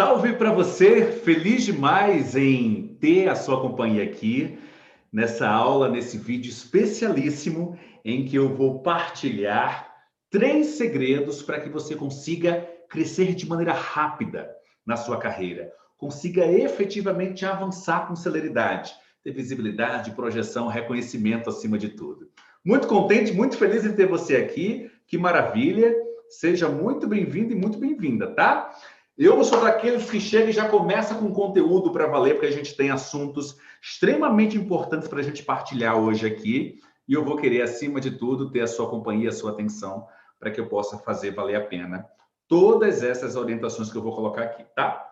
Salve para você! Feliz demais em ter a sua companhia aqui nessa aula, nesse vídeo especialíssimo em que eu vou partilhar 3 segredos para que você consiga crescer de maneira rápida na sua carreira, consiga efetivamente avançar com celeridade, ter visibilidade, projeção, reconhecimento acima de tudo. Muito contente, muito feliz em ter você aqui, que maravilha! Seja muito bem-vindo e muito bem-vinda, tá? Eu sou daqueles que chegam e já começa com conteúdo para valer, porque a gente tem assuntos extremamente importantes para a gente partilhar hoje aqui. E eu vou querer, acima de tudo, ter a sua companhia, a sua atenção, para que eu possa fazer valer a pena todas essas orientações que eu vou colocar aqui, tá?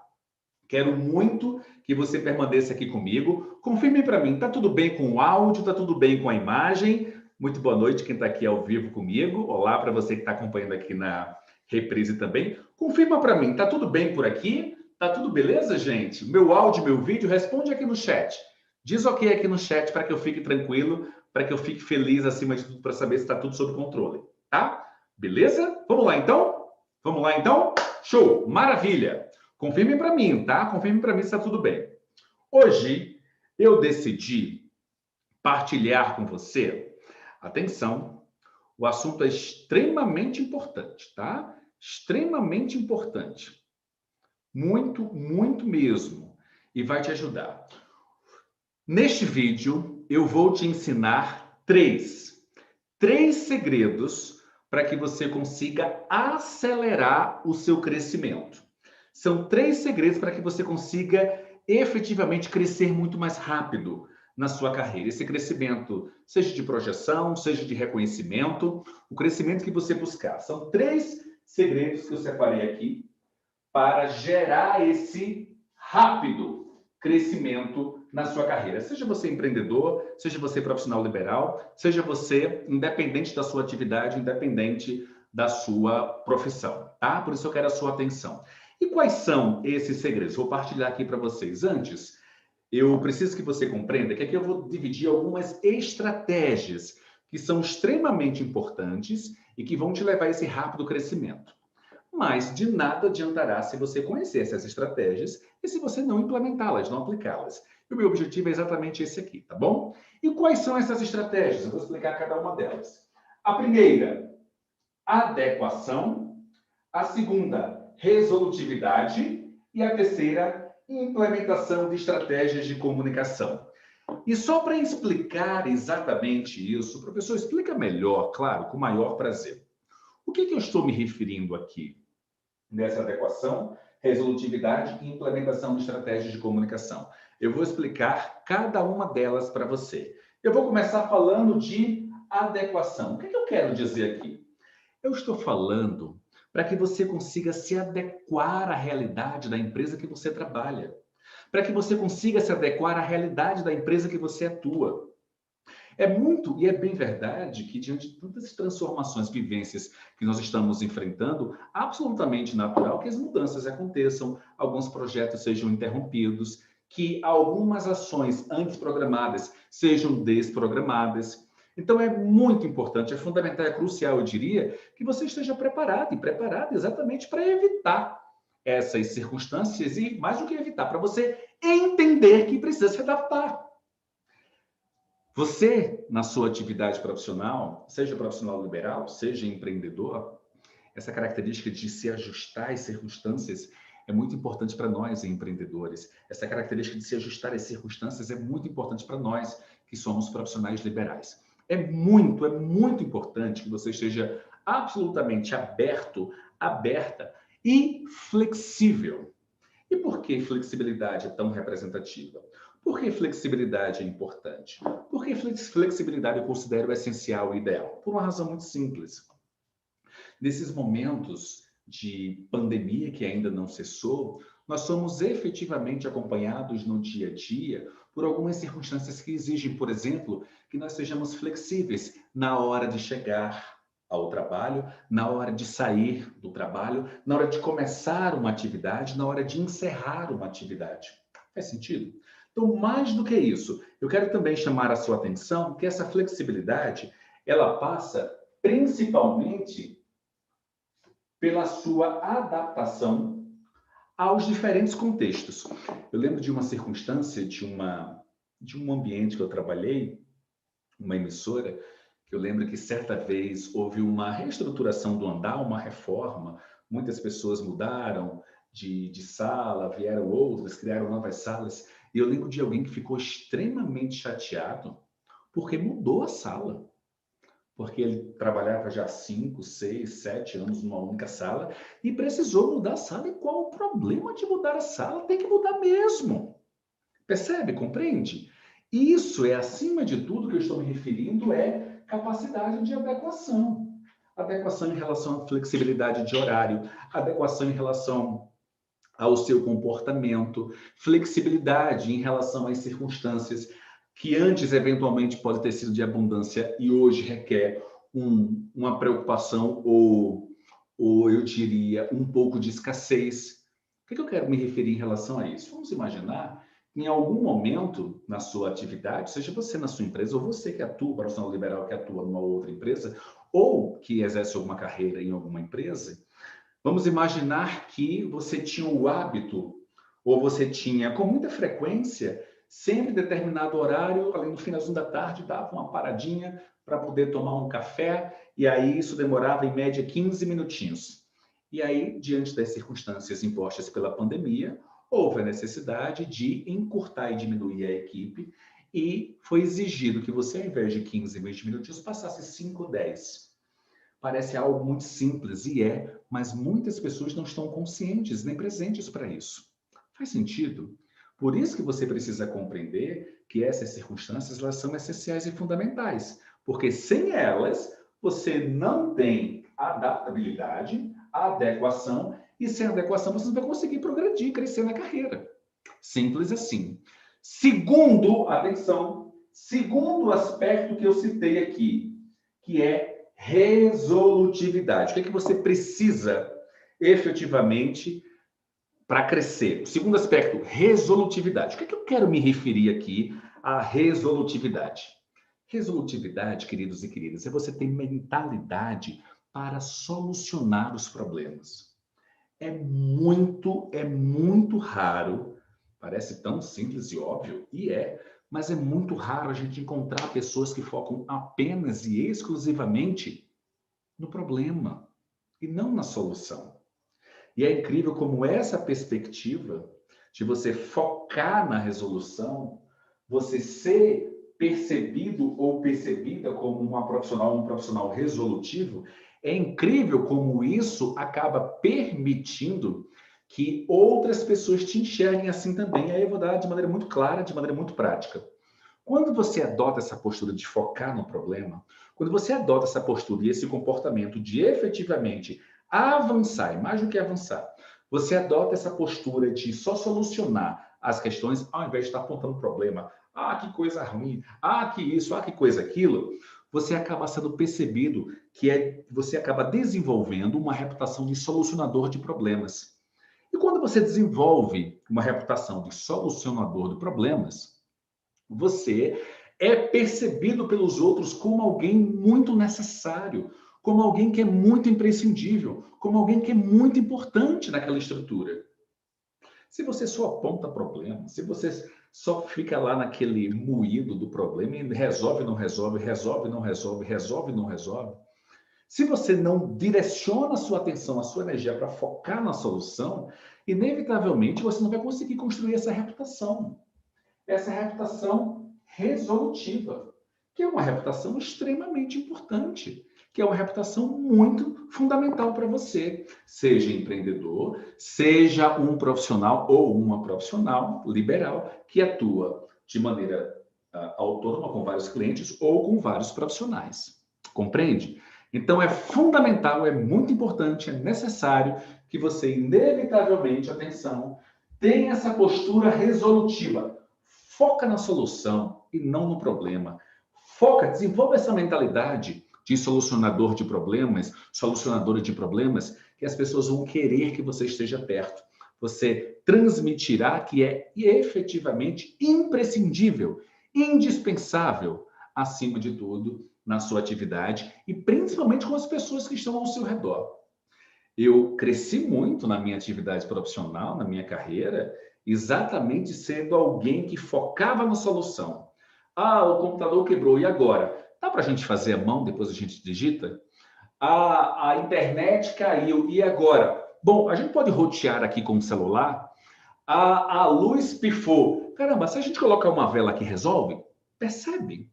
Quero muito que você permaneça aqui comigo. Confirme para mim, tá tudo bem com o áudio, tá tudo bem com a imagem? Muito boa noite quem está aqui ao vivo comigo. Olá para você que está acompanhando aqui na reprise também. Confirma para mim, tá tudo bem por aqui? Tá tudo beleza, gente? Meu áudio, meu vídeo, responde aqui no chat. Diz ok aqui no chat para que eu fique tranquilo, para que eu fique feliz acima de tudo, para saber se está tudo sob controle, tá? Beleza? Vamos lá então? Vamos lá então? Show! Maravilha! Confirme para mim, tá? Confirme para mim se está tudo bem. Hoje eu decidi partilhar com você, atenção, o assunto é extremamente importante, tá? Extremamente importante. Muito, muito mesmo. E vai te ajudar. Neste vídeo, eu vou te ensinar três segredos para que você consiga acelerar o seu crescimento. São 3 segredos para que você consiga efetivamente crescer muito mais rápido na sua carreira. Esse crescimento, seja de projeção, seja de reconhecimento, o crescimento que você buscar. São 3 segredos que eu separei aqui para gerar esse rápido crescimento na sua carreira. Seja você empreendedor, seja você profissional liberal, seja você independente da sua atividade, independente da sua profissão, tá? Por isso eu quero a sua atenção. E quais são esses segredos? Vou partilhar aqui para vocês. Antes, eu preciso que você compreenda que aqui eu vou dividir algumas estratégias que são extremamente importantes e que vão te levar a esse rápido crescimento. Mas de nada adiantará se você conhecer essas estratégias e se você não implementá-las, não aplicá-las. E o meu objetivo é exatamente esse aqui, tá bom? E quais são essas estratégias? Eu vou explicar cada uma delas. A primeira, adequação. A segunda, resolutividade. E a terceira, implementação de estratégias de comunicação. E só para explicar exatamente isso, professor, explica melhor, claro, com maior prazer. O que eu estou me referindo aqui? Nessa adequação, resolutividade e implementação de estratégias de comunicação. Eu vou explicar cada uma delas para você. Eu vou começar falando de adequação. O que eu quero dizer aqui? Eu estou falando para que você consiga se adequar à realidade da empresa que você trabalha, para que você consiga se adequar à realidade da empresa que você atua. É muito e é bem verdade que, diante de tantas transformações, vivências que nós estamos enfrentando, absolutamente natural que as mudanças aconteçam, alguns projetos sejam interrompidos, que algumas ações antes programadas sejam desprogramadas. Então, é muito importante, é fundamental, é crucial, eu diria, que você esteja preparado e preparado exatamente para evitar essas circunstâncias e, mais do que evitar, para você entender que precisa se adaptar. Você, na sua atividade profissional, seja profissional liberal, seja empreendedor, essa característica de se ajustar às circunstâncias é muito importante para nós, empreendedores. Essa característica de se ajustar às circunstâncias é muito importante para nós, que somos profissionais liberais. É muito importante que você esteja absolutamente aberto, aberta e flexível. E por que flexibilidade é tão representativa? Por que flexibilidade é importante? Porque flexibilidade eu considero essencial e ideal? Por uma razão muito simples. Nesses momentos de pandemia que ainda não cessou, nós somos efetivamente acompanhados no dia a dia por algumas circunstâncias que exigem, por exemplo, que nós sejamos flexíveis na hora de chegar ao trabalho, na hora de sair do trabalho, na hora de começar uma atividade, na hora de encerrar uma atividade. Faz sentido? Então, mais do que isso, eu quero também chamar a sua atenção que essa flexibilidade, ela passa principalmente pela sua adaptação aos diferentes contextos. Eu lembro de uma circunstância, de um ambiente que eu trabalhei, uma emissora, que eu lembro que certa vez houve uma reestruturação do andar, uma reforma, muitas pessoas mudaram de sala, vieram outras, criaram novas salas, e eu lembro de alguém que ficou extremamente chateado porque mudou a sala. Porque ele trabalhava já 5, 6, 7 anos numa única sala e precisou mudar a sala. E qual o problema de mudar a sala? Tem que mudar mesmo. Percebe? Compreende? Isso é, acima de tudo, que eu estou me referindo é capacidade de adequação. Adequação em relação à flexibilidade de horário, adequação em relação ao seu comportamento, flexibilidade em relação às circunstâncias que antes eventualmente pode ter sido de abundância e hoje requer uma preocupação ou eu diria um pouco de escassez. O que eu quero me referir em relação a isso? Vamos imaginar em algum momento na sua atividade, seja você na sua empresa ou você que atua, profissional liberal que atua numa outra empresa ou que exerce alguma carreira em alguma empresa, vamos imaginar que você tinha o hábito ou você tinha com muita frequência sempre determinado horário, ali no finalzinho da tarde, dava uma paradinha para poder tomar um café, e aí isso demorava em média 15 minutinhos. E aí, diante das circunstâncias impostas pela pandemia, houve a necessidade de encurtar e diminuir a equipe, e foi exigido que você, ao invés de 15, 20 minutinhos, passasse 5, 10. Parece algo muito simples, e é, mas muitas pessoas não estão conscientes nem presentes para isso. Faz sentido? Por isso que você precisa compreender que essas circunstâncias elas são essenciais e fundamentais, porque sem elas você não tem adaptabilidade, adequação, e sem adequação você não vai conseguir progredir, crescer na carreira. Simples assim. Segundo, atenção, segundo aspecto que eu citei aqui, que é resolutividade. O que é que você precisa efetivamente para crescer? O segundo aspecto, resolutividade. O que é que eu quero me referir aqui à resolutividade? Resolutividade, queridos e queridas, é você ter mentalidade para solucionar os problemas. É muito raro, parece tão simples e óbvio, e é, mas é muito raro a gente encontrar pessoas que focam apenas e exclusivamente no problema e não na solução. E é incrível como essa perspectiva de você focar na resolução, você ser percebido ou percebida como uma profissional, um profissional resolutivo, é incrível como isso acaba permitindo que outras pessoas te enxerguem assim também. Aí eu vou dar de maneira muito clara, de maneira muito prática. Quando você adota essa postura de focar no problema, quando você adota essa postura e esse comportamento de efetivamente avançar, e mais do que avançar, você adota essa postura de só solucionar as questões ao invés de estar apontando o problema. Ah, que coisa ruim. Ah, que isso. Ah, que coisa aquilo. Você acaba sendo percebido você acaba desenvolvendo uma reputação de solucionador de problemas. E quando você desenvolve uma reputação de solucionador de problemas, você é percebido pelos outros como alguém muito necessário, como alguém que é muito imprescindível, como alguém que é muito importante naquela estrutura. Se você só aponta problema, se você só fica lá naquele moído do problema e resolve, não resolve, resolve, não resolve, resolve, não resolve, se você não direciona a sua atenção, a sua energia para focar na solução, inevitavelmente você não vai conseguir construir essa reputação. Essa reputação resolutiva, que é uma reputação extremamente importante, que é uma reputação muito fundamental para você, seja empreendedor, seja um profissional ou uma profissional liberal que atua de maneira autônoma com vários clientes ou com vários profissionais. Compreende? Então é fundamental, é muito importante, é necessário que você inevitavelmente, atenção, tenha essa postura resolutiva. Foca na solução e não no problema. Foca, desenvolva essa mentalidade de solucionador de problemas, solucionadora de problemas, que as pessoas vão querer que você esteja perto. Você transmitirá que é efetivamente imprescindível, indispensável, acima de tudo, na sua atividade e principalmente com as pessoas que estão ao seu redor. Eu cresci muito na minha atividade profissional, na minha carreira, exatamente sendo alguém que focava na solução. Ah, o computador quebrou, e agora? Dá para a gente fazer a mão, depois a gente digita? A internet caiu, e agora? Bom, a gente pode rotear aqui com o celular? A luz pifou. Caramba, se a gente colocar uma vela aqui, resolve? Percebe?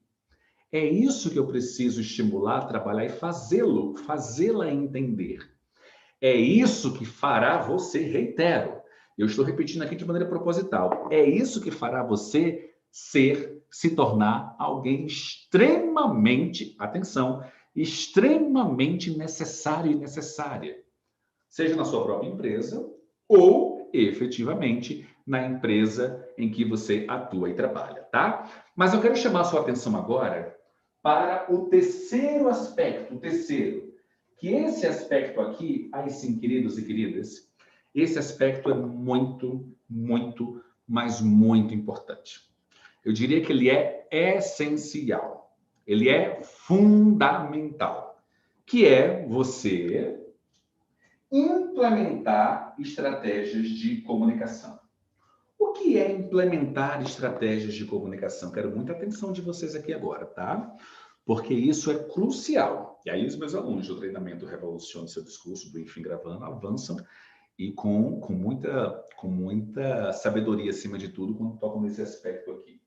É isso que eu preciso estimular, trabalhar e fazê-la entender. É isso que fará você, reitero, eu estou repetindo aqui de maneira proposital, é isso que fará você se tornar alguém extremamente, atenção, extremamente necessário e necessária, seja na sua própria empresa ou, efetivamente, na empresa em que você atua e trabalha, tá? Mas eu quero chamar a sua atenção agora para o terceiro aspecto, o terceiro, que esse aspecto aqui, aí sim, queridos e queridas, esse aspecto é muito, muito, mas muito importante. Eu diria que ele é essencial, ele é fundamental, que é você implementar estratégias de comunicação. O que é implementar estratégias de comunicação? Quero muita atenção de vocês aqui agora, tá? Porque isso é crucial. E aí os meus alunos do treinamento Revolucione Seu Discurso, do Enfim Gravando, avançam e com muita sabedoria acima de tudo quando tocam nesse aspecto aqui.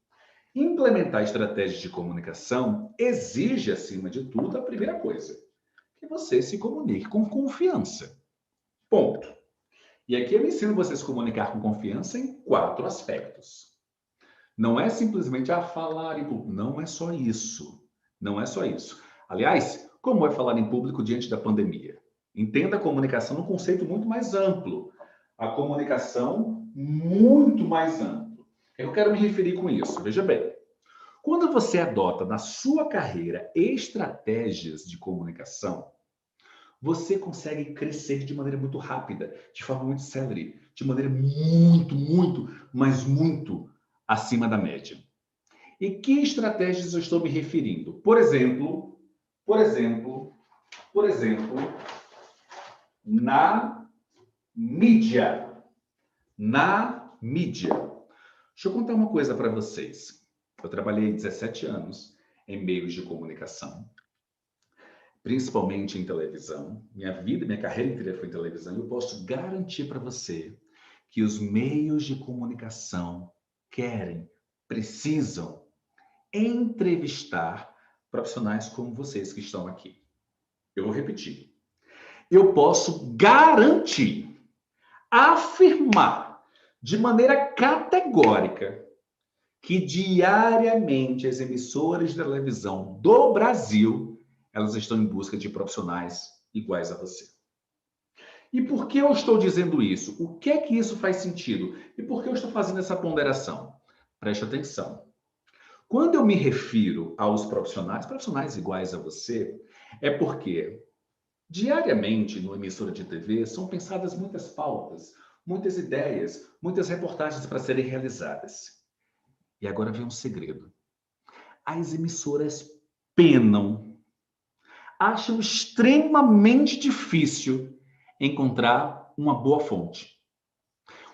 Implementar estratégias de comunicação exige, acima de tudo, a primeira coisa, que você se comunique com confiança. Ponto. E aqui eu ensino você a se comunicar com confiança em 4 aspectos. Não é simplesmente falar em público. Não é só isso. Não é só isso. Aliás, como é falar em público diante da pandemia? Entenda a comunicação num conceito muito mais amplo. A comunicação muito mais amplo. Eu quero me referir com isso. Veja bem. Quando você adota na sua carreira estratégias de comunicação, você consegue crescer de maneira muito rápida, de forma muito célere, de maneira muito, muito, mas muito acima da média. E que estratégias eu estou me referindo? Por exemplo, na mídia. Na mídia. Deixa eu contar uma coisa para vocês. Eu trabalhei 17 anos em meios de comunicação, principalmente em televisão. Minha carreira inteira foi em televisão. Eu posso garantir para você que os meios de comunicação querem, precisam entrevistar profissionais como vocês que estão aqui. Eu vou repetir. Eu posso garantir, afirmar de maneira categórica que diariamente as emissoras de televisão do Brasil, elas estão em busca de profissionais iguais a você. E por que eu estou dizendo isso? O que é que isso faz sentido? E por que eu estou fazendo essa ponderação? Preste atenção. Quando eu me refiro aos profissionais iguais a você, é porque diariamente no emissora de TV são pensadas muitas pautas, muitas ideias, muitas reportagens para serem realizadas. E agora vem um segredo. As emissoras penam, acham extremamente difícil encontrar uma boa fonte.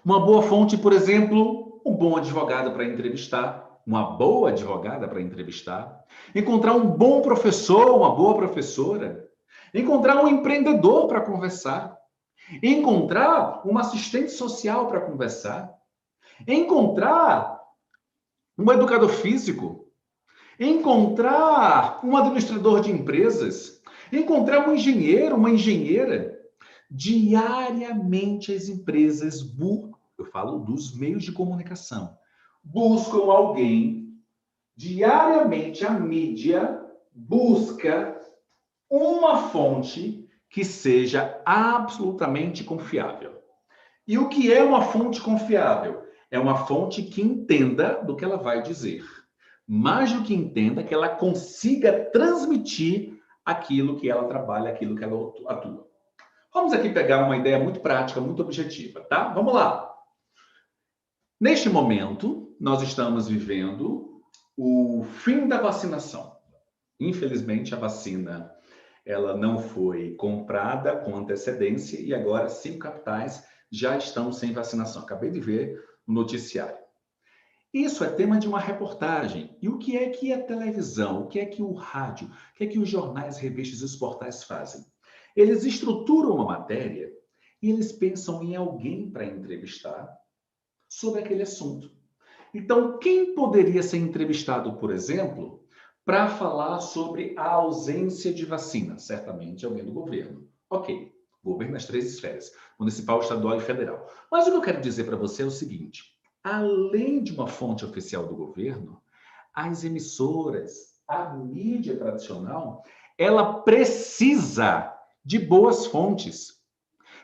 Uma boa fonte, por exemplo, um bom advogado para entrevistar, uma boa advogada para entrevistar, encontrar um bom professor, uma boa professora, encontrar um empreendedor para conversar, encontrar um assistente social para conversar, encontrar um educador físico, encontrar um administrador de empresas, encontrar um engenheiro, uma engenheira. Diariamente as empresas, eu falo dos meios de comunicação, buscam alguém. Diariamente a mídia busca uma fonte que seja absolutamente confiável. E o que é uma fonte confiável? É uma fonte que entenda do que ela vai dizer. Mais do que entenda, que ela consiga transmitir aquilo que ela trabalha, aquilo que ela atua. Vamos aqui pegar uma ideia muito prática, muito objetiva, tá? Vamos lá. Neste momento, nós estamos vivendo o fim da vacinação. Infelizmente, a vacina ela não foi comprada com antecedência e agora 5 capitais já estão sem vacinação. Acabei de ver no noticiário. Isso é tema de uma reportagem. E o que é que a televisão, o que é que o rádio, o que é que os jornais, revistas e os portais fazem? Eles estruturam uma matéria e eles pensam em alguém para entrevistar sobre aquele assunto. Então, quem poderia ser entrevistado, por exemplo, para falar sobre a ausência de vacina? Certamente alguém do governo. Ok, governo nas 3 esferas, municipal, estadual e federal. Mas o que eu quero dizer para você é o seguinte, além de uma fonte oficial do governo, as emissoras, a mídia tradicional, ela precisa de boas fontes.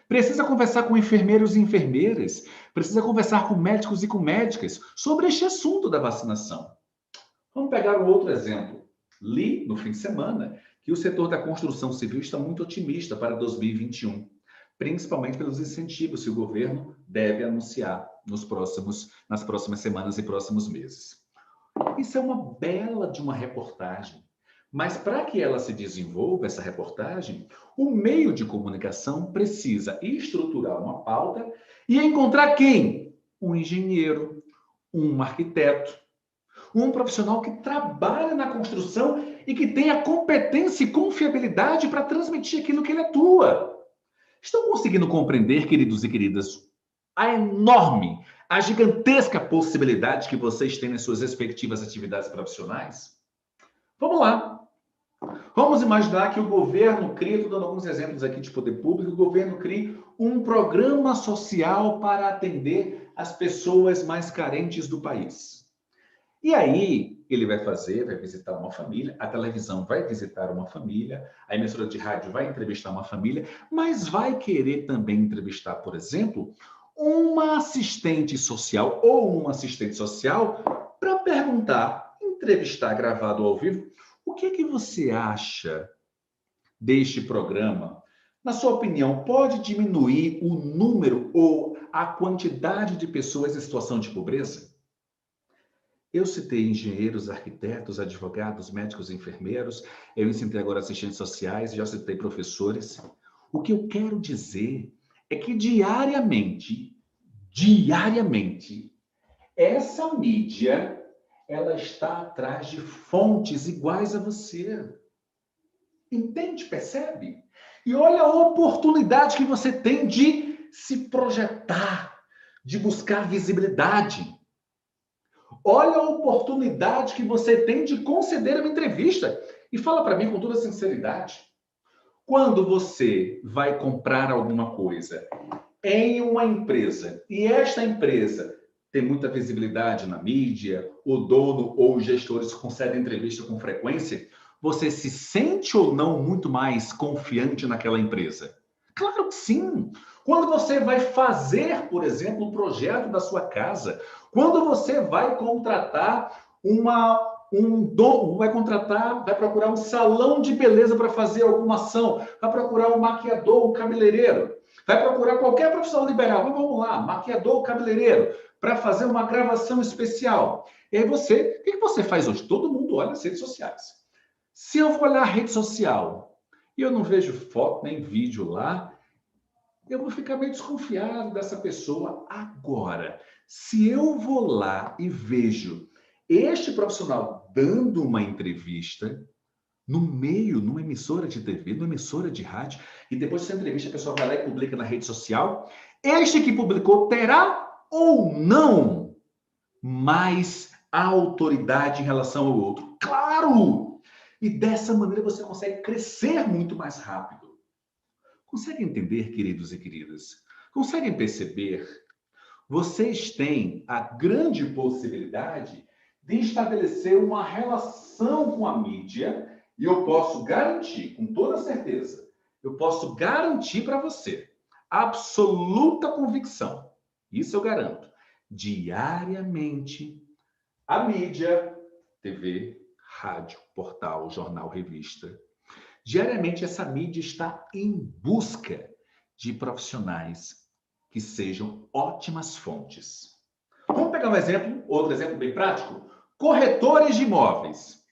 Precisa conversar com enfermeiros e enfermeiras, precisa conversar com médicos e com médicas sobre este assunto da vacinação. Vamos pegar um outro exemplo. Li, no fim de semana, que o setor da construção civil está muito otimista para 2021, principalmente pelos incentivos que o governo deve anunciar nas próximas semanas e próximos meses. Isso é uma bela de uma reportagem. Mas para que ela se desenvolva, essa reportagem, o meio de comunicação precisa estruturar uma pauta e encontrar quem? Um engenheiro, um arquiteto, um profissional que trabalha na construção e que tenha competência e confiabilidade para transmitir aquilo que ele atua. Estão conseguindo compreender, queridos e queridas, a enorme, a gigantesca possibilidade que vocês têm nas suas respectivas atividades profissionais? Vamos lá. Vamos imaginar que o governo cria, estou dando alguns exemplos aqui de poder público, o governo cria um programa social para atender as pessoas mais carentes do país. E aí, ele vai visitar uma família, a televisão vai visitar uma família, a emissora de rádio vai entrevistar uma família, mas vai querer também entrevistar, por exemplo, uma assistente social ou um assistente social para perguntar, entrevistar gravado ao vivo, o que é que você acha deste programa? Na sua opinião, pode diminuir o número ou a quantidade de pessoas em situação de pobreza? Eu citei engenheiros, arquitetos, advogados, médicos e enfermeiros, eu citei agora assistentes sociais, já citei professores. O que eu quero dizer é que diariamente, essa mídia, ela está atrás de fontes iguais a você. Entende? Percebe? E olha a oportunidade que você tem de se projetar, de buscar visibilidade. Olha a oportunidade que você tem de conceder uma entrevista. E fala para mim com toda sinceridade. Quando você vai comprar alguma coisa em uma empresa e esta empresa tem muita visibilidade na mídia, o dono ou os gestores concedem entrevista com frequência, você se sente ou não muito mais confiante naquela empresa? Claro que sim! Quando você vai fazer, por exemplo, um projeto da sua casa, quando você vai contratar vai procurar um salão de beleza para fazer alguma ação, vai procurar um maquiador, um cabeleireiro, vai procurar qualquer profissional liberal, vamos lá, maquiador, cabeleireiro, para fazer uma gravação especial. E aí o que você faz hoje? Todo mundo olha as redes sociais. Se eu vou olhar a rede social e eu não vejo foto nem vídeo lá, eu vou ficar meio desconfiado dessa pessoa. Agora, se eu vou lá e vejo este profissional dando uma entrevista no meio, numa emissora de TV, numa emissora de rádio, e depois dessa entrevista a pessoa vai lá e publica na rede social, este que publicou terá ou não mais autoridade em relação ao outro? Claro! E dessa maneira você consegue crescer muito mais rápido. Conseguem entender, queridos e queridas? Conseguem perceber? Vocês têm a grande possibilidade de estabelecer uma relação com a mídia e eu posso garantir, com toda certeza, eu posso garantir para você, absoluta convicção, isso eu garanto, diariamente, a mídia, TV, rádio, portal, jornal, revista, diariamente essa mídia está em busca de profissionais que sejam ótimas fontes. Vamos pegar um exemplo, outro exemplo bem prático? Corretores de imóveis.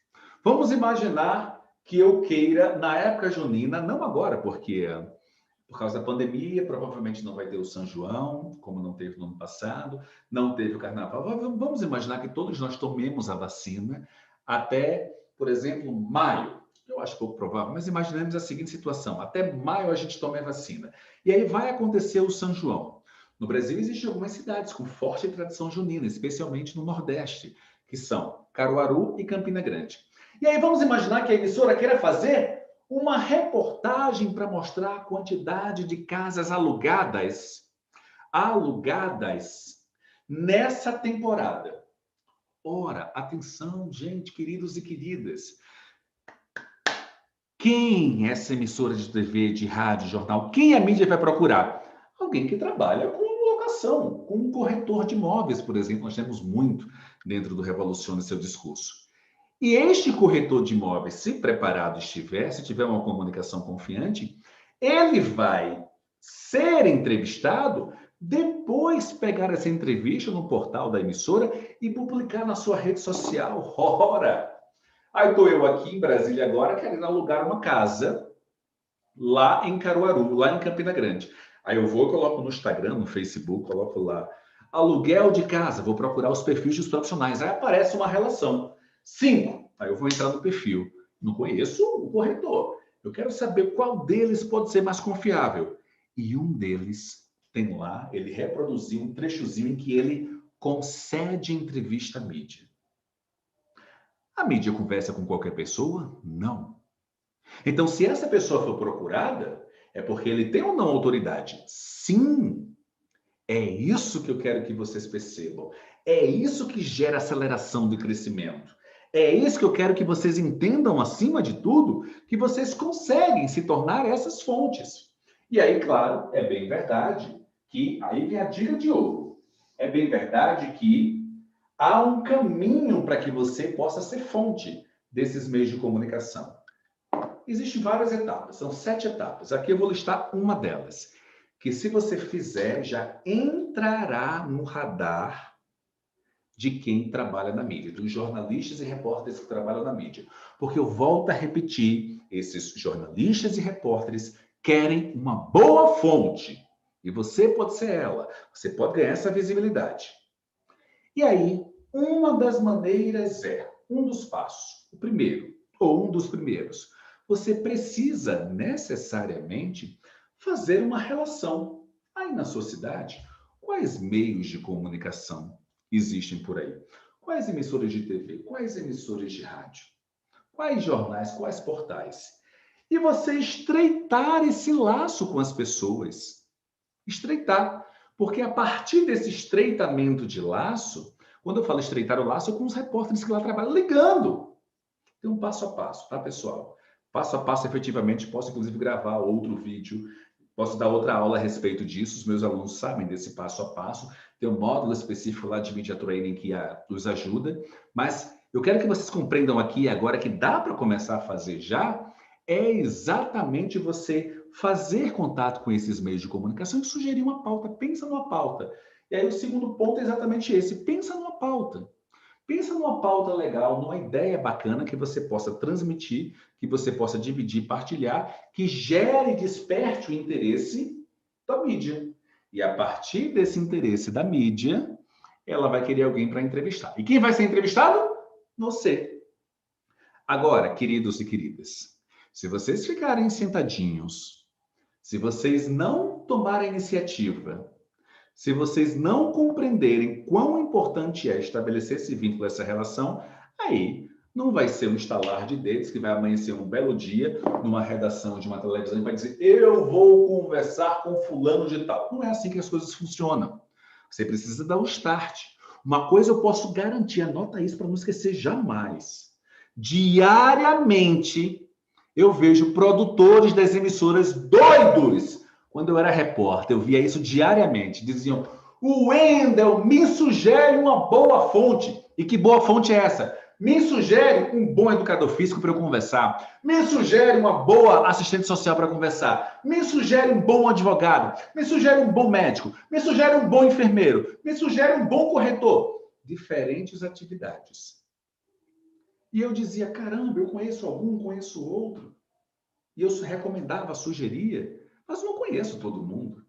Vamos imaginar que eu queira, na época junina, não agora, porque por causa da pandemia, provavelmente não vai ter o São João, como não teve no ano passado, não teve o Carnaval. Vamos imaginar que todos nós tomemos a vacina até, por exemplo, maio. Eu acho pouco provável, mas imaginemos a seguinte situação: até maio a gente tome a vacina. E aí vai acontecer o São João. No Brasil existem algumas cidades com forte tradição junina, especialmente no Nordeste, que são Caruaru e Campina Grande. E aí vamos imaginar que a emissora queira fazer uma reportagem para mostrar a quantidade de casas alugadas nessa temporada. Ora, atenção, gente, queridos e queridas. Quem essa emissora de TV, de rádio, jornal, quem a mídia vai procurar? Alguém que trabalha com locação, com um corretor de imóveis, por exemplo. Nós temos muito dentro do Revolucione Seu Discurso. E este corretor de imóveis, se preparado estiver, se tiver uma comunicação confiante, ele vai ser entrevistado, depois pegar essa entrevista no portal da emissora e publicar na sua rede social. Ora! Aí estou eu aqui em Brasília agora querendo alugar uma casa lá em Caruaru, lá em Campina Grande. Aí eu vou, coloco no Instagram, no Facebook, coloco lá aluguel de casa, vou procurar os perfis dos profissionais. Aí aparece uma relação. 5. Aí eu vou entrar no perfil. Não conheço o corretor. Eu quero saber qual deles pode ser mais confiável. E um deles tem lá, ele reproduziu um trechozinho em que ele concede entrevista à mídia. A mídia conversa com qualquer pessoa? Não. Então, se essa pessoa for procurada, é porque ele tem ou não autoridade? Sim. É isso que eu quero que vocês percebam. É isso que gera aceleração do crescimento. É isso que eu quero que vocês entendam, acima de tudo, que vocês conseguem se tornar essas fontes. E aí, claro, é bem verdade que, aí vem a dica de ouro, é bem verdade que há um caminho para que você possa ser fonte desses meios de comunicação. Existem várias etapas, são 7 etapas. Aqui eu vou listar uma delas, que se você fizer, já entrará no radar de quem trabalha na mídia, dos jornalistas e repórteres que trabalham na mídia. Porque eu volto a repetir, esses jornalistas e repórteres querem uma boa fonte. E você pode ser ela, você pode ganhar essa visibilidade. E aí, uma das maneiras um dos passos, o primeiro, ou um dos primeiros, você precisa necessariamente fazer uma relação. Aí na sua cidade, quais meios de comunicação existem por aí? Quais emissoras de TV? Quais emissoras de rádio? Quais jornais? Quais portais? E você estreitar esse laço com as pessoas. Estreitar. Porque a partir desse estreitamento de laço, quando eu falo estreitar o laço, é com os repórteres que lá trabalham ligando. Tem um passo a passo, tá, pessoal? Passo a passo, efetivamente, posso inclusive gravar outro vídeo, posso dar outra aula a respeito disso, os meus alunos sabem desse passo a passo, tem um módulo específico lá de Media Training que os ajuda, mas eu quero que vocês compreendam aqui agora que dá para começar a fazer já, é exatamente você fazer contato com esses meios de comunicação e sugerir uma pauta, pensa numa pauta. E aí o segundo ponto é exatamente esse, pensa numa pauta. Pensa numa pauta legal, numa ideia bacana que você possa transmitir, que você possa dividir, partilhar, que gere e desperte o interesse da mídia. E a partir desse interesse da mídia, ela vai querer alguém para entrevistar. E quem vai ser entrevistado? Você. Agora, queridos e queridas, se vocês ficarem sentadinhos, se vocês não tomarem iniciativa, se vocês não compreenderem quão importante é estabelecer esse vínculo, essa relação, aí não vai ser um estalar de dedos que vai amanhecer um belo dia numa redação de uma televisão e vai dizer eu vou conversar com fulano de tal. Não é assim que as coisas funcionam. Você precisa dar o start. Uma coisa eu posso garantir, anota isso para não esquecer jamais. Diariamente eu vejo produtores das emissoras doidos. Quando eu era repórter, eu via isso diariamente. Diziam, o Wendel me sugere uma boa fonte. E que boa fonte é essa? Me sugere um bom educador físico para eu conversar. Me sugere uma boa assistente social para conversar. Me sugere um bom advogado. Me sugere um bom médico. Me sugere um bom enfermeiro. Me sugere um bom corretor. Diferentes atividades. E eu dizia, caramba, eu conheço algum, conheço outro. E eu recomendava, sugeria, mas não conheço todo mundo.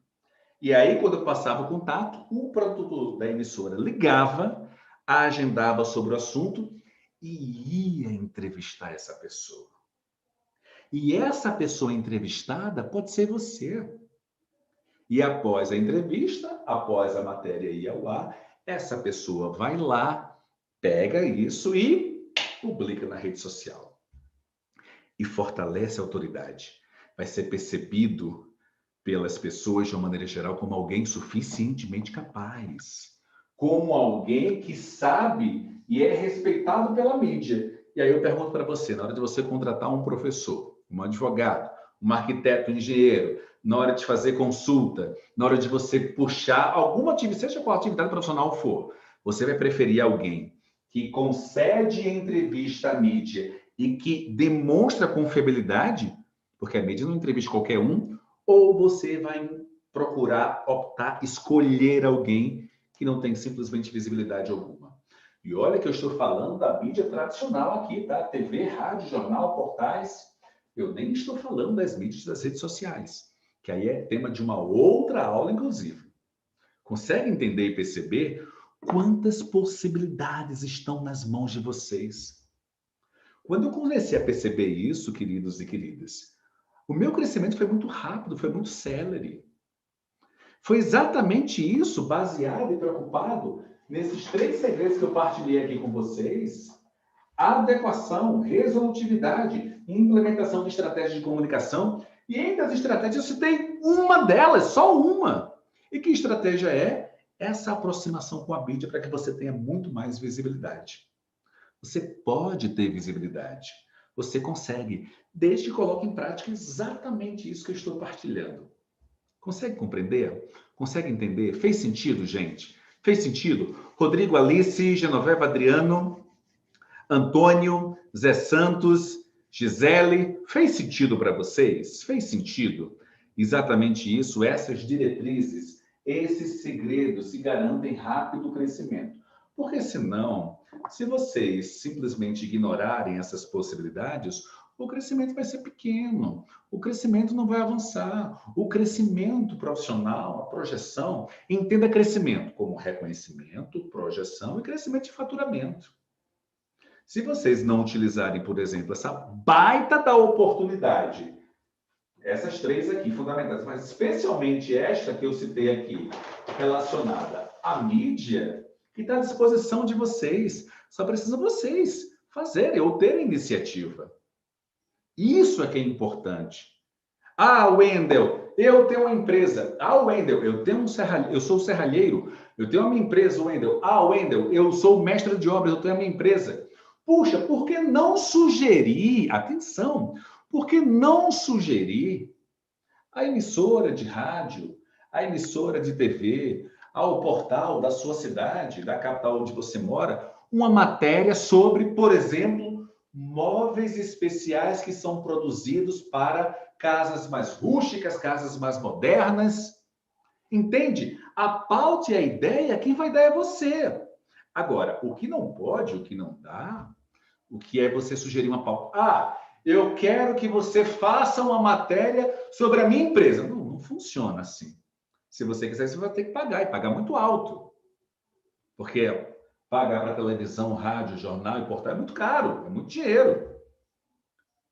E aí, quando eu passava o contato, o produtor da emissora ligava, agendava sobre o assunto e ia entrevistar essa pessoa. E essa pessoa entrevistada pode ser você. E após a entrevista, após a matéria ir ao ar, essa pessoa vai lá, pega isso e publica na rede social. E fortalece a autoridade. Vai ser percebido pelas pessoas, de uma maneira geral, como alguém suficientemente capaz. Como alguém que sabe e é respeitado pela mídia. E aí eu pergunto para você, na hora de você contratar um professor, um advogado, um arquiteto, um engenheiro, na hora de fazer consulta, na hora de você puxar alguma atividade, seja qual atividade profissional for, você vai preferir alguém que concede entrevista à mídia e que demonstra confiabilidade, porque a mídia não entrevista qualquer um, ou você vai procurar, optar, escolher alguém que não tem simplesmente visibilidade alguma. E olha que eu estou falando da mídia tradicional aqui, tá? TV, rádio, jornal, portais. Eu nem estou falando das mídias das redes sociais, que aí é tema de uma outra aula, inclusive. Consegue entender e perceber quantas possibilidades estão nas mãos de vocês? Quando eu comecei a perceber isso, queridos e queridas, o meu crescimento foi muito rápido, foi muito célere. Foi exatamente isso, baseado e preocupado nesses 3 segredos que eu partilhei aqui com vocês. Adequação, resolutividade, implementação de estratégias de comunicação. E entre as estratégias, eu citei uma delas, só uma. E que estratégia é? Essa aproximação com a mídia para que você tenha muito mais visibilidade. Você pode ter visibilidade. Você consegue, desde que coloque em prática exatamente isso que eu estou partilhando. Consegue compreender? Consegue entender? Fez sentido, gente? Fez sentido? Rodrigo, Alice, Genoveva, Adriano, Antônio, Zé Santos, Gisele, fez sentido para vocês? Fez sentido? Exatamente isso, essas diretrizes, esses segredos se garantem rápido crescimento. Porque senão, se vocês simplesmente ignorarem essas possibilidades, o crescimento vai ser pequeno, o crescimento não vai avançar. O crescimento profissional, a projeção, entenda crescimento como reconhecimento, projeção e crescimento de faturamento. Se vocês não utilizarem, por exemplo, essa baita da oportunidade, essas 3 aqui fundamentais, mas especialmente esta que eu citei aqui, relacionada à mídia, que está à disposição de vocês, só precisa vocês fazerem ou terem iniciativa. Isso é que é importante. Ah, Wendel, eu tenho uma empresa. Ah, Wendel, eu sou serralheiro, eu tenho a minha empresa, Wendel. Ah, Wendel, eu sou mestre de obras, eu tenho a minha empresa. Puxa, por que não sugerir, atenção, por que não sugerir a emissora de rádio, a emissora de TV, ao portal da sua cidade, da capital onde você mora, uma matéria sobre, por exemplo, móveis especiais que são produzidos para casas mais rústicas, casas mais modernas. Entende? A pauta e a ideia, quem vai dar é você. Agora, o que não pode, o que não dá, o que é você sugerir uma pauta? Ah, eu quero que você faça uma matéria sobre a minha empresa. Não, não funciona assim. Se você quiser, você vai ter que pagar, e pagar muito alto. Porque pagar para televisão, rádio, jornal e portal é muito caro, é muito dinheiro.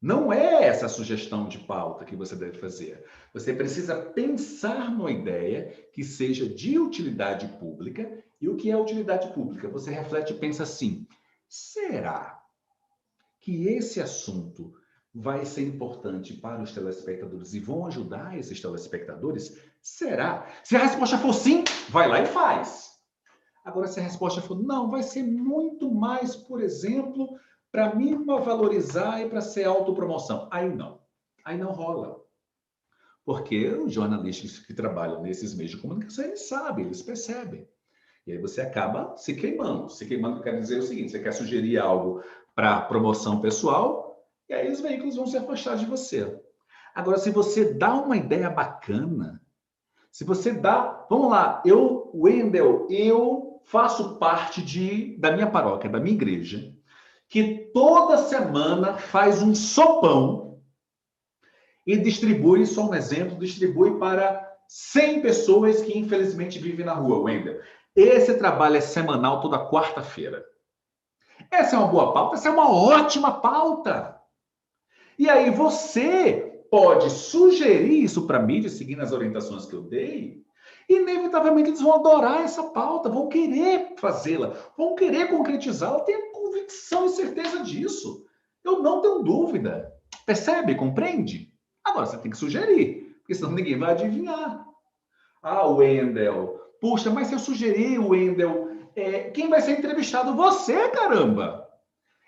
Não é essa a sugestão de pauta que você deve fazer. Você precisa pensar numa ideia que seja de utilidade pública. E o que é utilidade pública? Você reflete e pensa assim: será que esse assunto vai ser importante para os telespectadores e vão ajudar esses telespectadores? Será? Se a resposta for sim, vai lá e faz. Agora, se a resposta for não, vai ser muito mais, por exemplo, para mim valorizar e para ser autopromoção. Aí não rola. Porque os jornalistas que trabalham nesses meios de comunicação, eles sabem, eles percebem. E aí você acaba se queimando. Se queimando quer dizer o seguinte: você quer sugerir algo para promoção pessoal, e aí os veículos vão se afastar de você. Agora, se você dá uma ideia bacana, se você dá, vamos lá, Wendel, eu faço parte da minha paróquia, da minha igreja, que toda semana faz um sopão e distribui, só um exemplo, distribui para 100 pessoas que infelizmente vivem na rua, Wendel. Esse trabalho é semanal, toda quarta-feira. Essa é uma boa pauta? Essa é uma ótima pauta. E aí você pode sugerir isso para a mídia, seguindo as orientações que eu dei, e inevitavelmente eles vão adorar essa pauta, vão querer fazê-la, vão querer concretizá-la, tenho convicção e certeza disso. Eu não tenho dúvida. Percebe? Compreende? Agora você tem que sugerir, porque senão ninguém vai adivinhar. Ah, Wendel, puxa, mas se eu sugerir, Wendel, quem vai ser entrevistado? Você, caramba!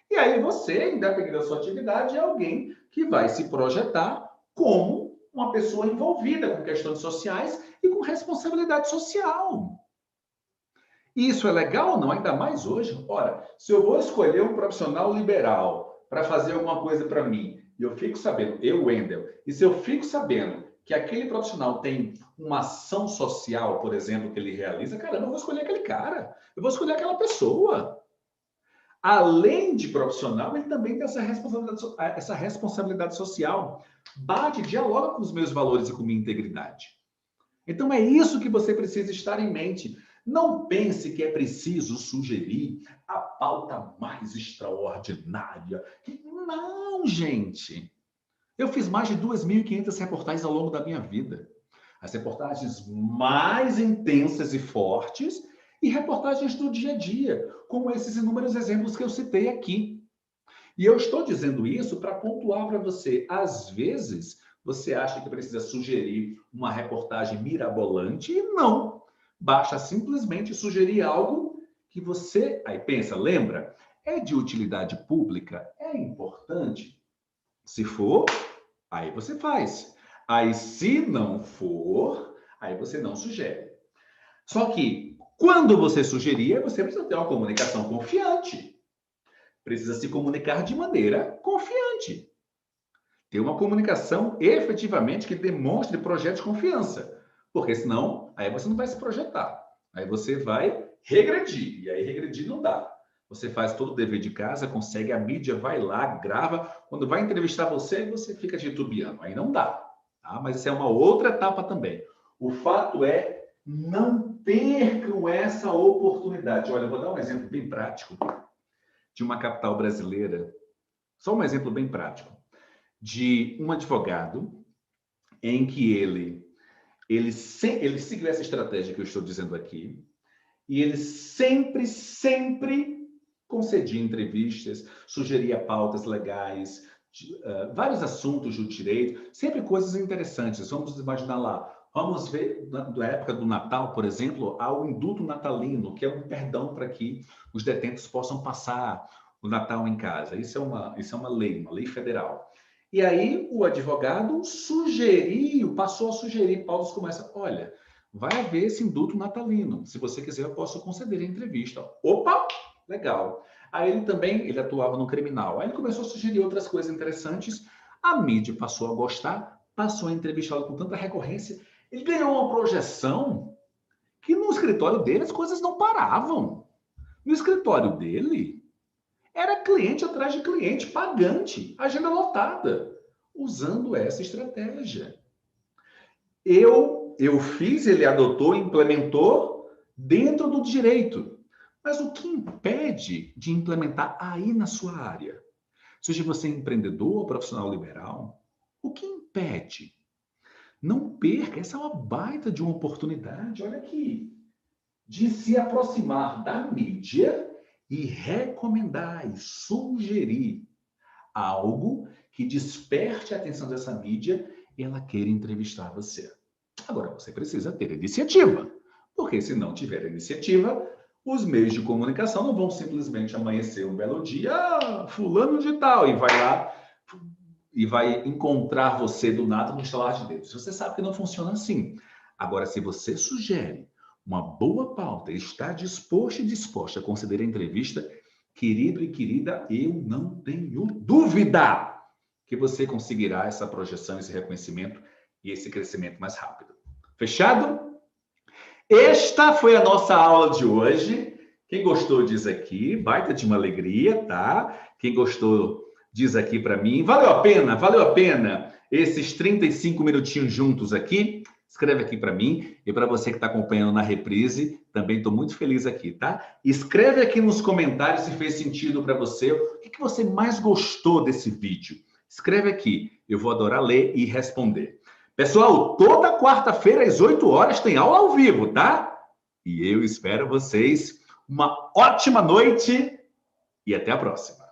E aí você, independente da sua atividade, é alguém que vai se projetar como uma pessoa envolvida com questões sociais e com responsabilidade social. Isso é legal ou não? Ainda mais hoje. Ora, se eu vou escolher um profissional liberal para fazer alguma coisa para mim, e eu fico sabendo, eu, Wendel, e se eu fico sabendo que aquele profissional tem uma ação social, por exemplo, que ele realiza, caramba, eu vou escolher aquele cara, eu vou escolher aquela pessoa. Além de profissional, ele também tem essa responsabilidade social. Bate, dialoga com os meus valores e com minha integridade. Então é isso que você precisa estar em mente. Não pense que é preciso sugerir a pauta mais extraordinária. Não, gente. Eu fiz mais de 2.500 reportagens ao longo da minha vida. As reportagens mais intensas e fortes e reportagens do dia a dia, como esses inúmeros exemplos que eu citei aqui. E eu estou dizendo isso para pontuar para você. Às vezes, você acha que precisa sugerir uma reportagem mirabolante e não. Basta simplesmente sugerir algo que você... Aí pensa, lembra? É de utilidade pública? É importante? Se for, aí você faz. Aí, se não for, aí você não sugere. Só que, quando você sugerir, você precisa ter uma comunicação confiante. Precisa se comunicar de maneira confiante. Ter uma comunicação efetivamente que demonstre projeto de confiança. Porque senão, aí você não vai se projetar. Aí você vai regredir. E aí regredir não dá. Você faz todo o dever de casa, consegue, a mídia vai lá, grava. Quando vai entrevistar você, você fica titubeando. Aí não dá. Tá? Mas isso é uma outra etapa também. O fato é, não percam essa oportunidade. Olha, eu vou dar um exemplo bem prático de uma capital brasileira. Só um exemplo bem prático. De um advogado em que ele seguiu essa estratégia que eu estou dizendo aqui, e ele sempre concedia entrevistas, sugeria pautas legais, vários assuntos do direito, sempre coisas interessantes. Vamos imaginar lá, vamos ver, na época do Natal, por exemplo, há o indulto natalino, que é um perdão para que os detentos possam passar o Natal em casa. Isso é uma lei federal. E aí o advogado passou a sugerir, pautas como essa. Olha, vai haver esse indulto natalino. Se você quiser, eu posso conceder a entrevista. Opa, legal. Aí ele atuava no criminal. Aí ele começou a sugerir outras coisas interessantes. A mídia passou a gostar, passou a entrevistá-lo com tanta recorrência. Ele ganhou uma projeção que no escritório dele as coisas não paravam. No escritório dele, era cliente atrás de cliente, pagante, agenda lotada, usando essa estratégia. Eu fiz, ele adotou, implementou dentro do direito. Mas o que impede de implementar aí na sua área? Seja você empreendedor ou profissional liberal, o que impede? Não perca, essa é uma baita de uma oportunidade, olha aqui, de se aproximar da mídia e recomendar e sugerir algo que desperte a atenção dessa mídia e ela queira entrevistar você. Agora, você precisa ter iniciativa, porque se não tiver iniciativa, os meios de comunicação não vão simplesmente amanhecer um belo dia, fulano de tal, e vai lá e vai encontrar você do nada no estalar de dedos. Você sabe que não funciona assim. Agora, se você sugere uma boa pauta, está disposto e disposta a considerar a entrevista, querido e querida, eu não tenho dúvida que você conseguirá essa projeção, esse reconhecimento e esse crescimento mais rápido. Fechado? Esta foi a nossa aula de hoje. Quem gostou diz aqui, baita de uma alegria, tá? Quem gostou diz aqui para mim, valeu a pena esses 35 minutinhos juntos aqui. Escreve aqui para mim e para você que está acompanhando na reprise, também estou muito feliz aqui, tá? Escreve aqui nos comentários se fez sentido para você, o que você mais gostou desse vídeo. Escreve aqui, eu vou adorar ler e responder. Pessoal, toda quarta-feira às 8 horas tem aula ao vivo, tá? E eu espero vocês. Uma ótima noite e até a próxima.